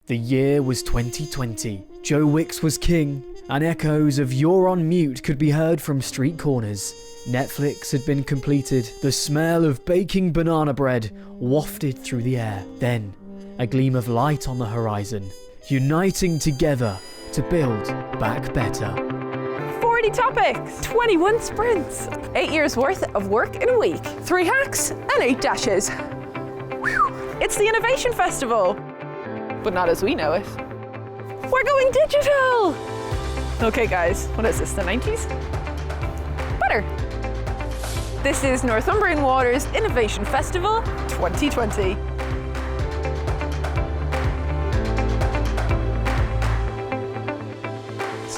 The year was 2020. Joe Wicks was king, and echoes of "You're on Mute" could be heard from street corners. Netflix had been completed. The smell of baking banana bread wafted through the air. Then, a gleam of light on the horizon, uniting together to build back better. 40 topics, 21 sprints, 8 years worth of work in a week, 3 hacks and 8 dashes. Whew. It's the Innovation Festival, but not as we know it. We're going digital! Okay guys, what is this, the 90s? Better. This is Northumbrian Water's Innovation Festival 2020.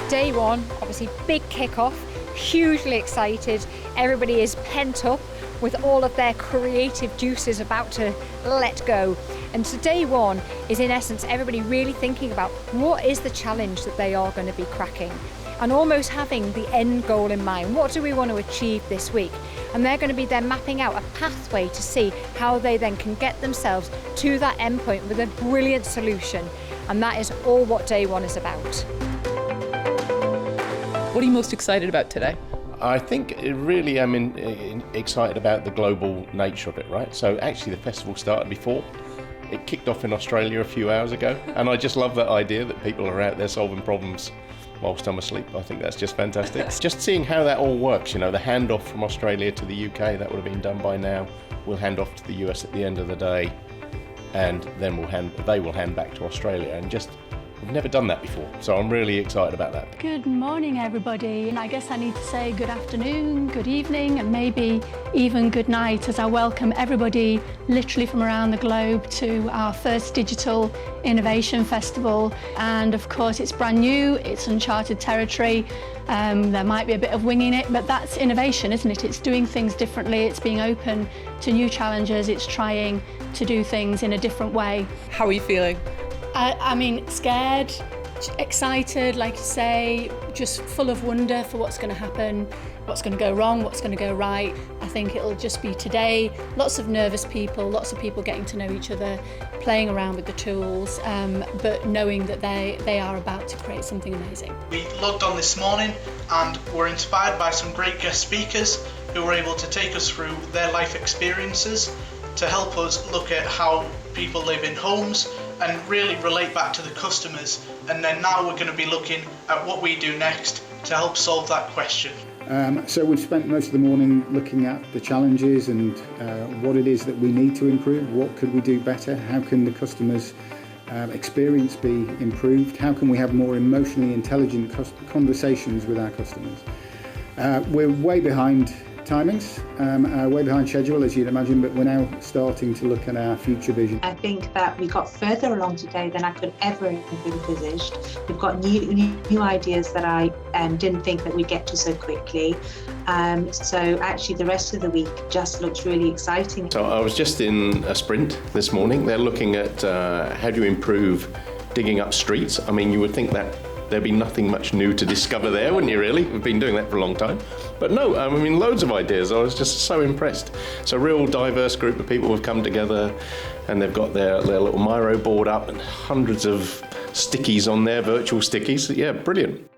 Day one, obviously big kick-off, hugely excited. Everybody is pent up with all of their creative juices about to let go. And so day one is in essence everybody really thinking about what is the challenge that they are going to be cracking, and almost having the end goal in mind. What do we want to achieve this week? And they're going to be then mapping out a pathway to see how they then can get themselves to that endpoint with a brilliant solution. And that is all what day one is about. What are you most excited about today? I think really I'm excited about the global nature of it, right? So actually the festival started before. It kicked off in Australia a few hours ago, and I just love that idea that people are out there solving problems whilst I'm asleep. I think that's just fantastic. Just seeing how that all works, you know, the handoff from Australia to the UK, that would have been done by now. We'll hand off to the US at the end of the day, and then they will hand back to Australia, and just we've never done that before, so I'm really excited about that. Good morning, everybody. And I guess I need to say good afternoon, good evening, and maybe even good night as I welcome everybody literally from around the globe to our first Digital Innovation Festival. And of course, it's brand new, it's uncharted territory. There might be a bit of winging it, but that's innovation, isn't it? It's doing things differently, it's being open to new challenges, it's trying to do things in a different way. How are you feeling? I mean, scared, excited, like you say, just full of wonder for what's going to happen, what's going to go wrong, what's going to go right. I think it'll just be today, lots of nervous people, lots of people getting to know each other, playing around with the tools, but knowing that they are about to create something amazing. We logged on this morning and were inspired by some great guest speakers who were able to take us through their life experiences to help us look at how people live in homes and really relate back to the customers. And then now we're going to be looking at what we do next to help solve that question. So we've spent most of the morning looking at the challenges and what it is that we need to improve. What could we do better? How can the customers' experience be improved? How can we have more emotionally intelligent conversations with our customers? We're way behind timings, way behind schedule, as you'd imagine, but we're now starting to look at our future vision. I think that we got further along today than I could ever have envisaged. We've got new ideas that I didn't think that we'd get to so quickly. So actually the rest of the week just looks really exciting. So I was just in a sprint this morning. They're looking at how do you improve digging up streets. I mean, you would think that there'd be nothing much new to discover there, wouldn't you really? We've been doing that for a long time. But no, I mean, loads of ideas. I was just so impressed. It's a real diverse group of people who've come together, and they've got their little Miro board up and hundreds of stickies on there, virtual stickies. Yeah, brilliant.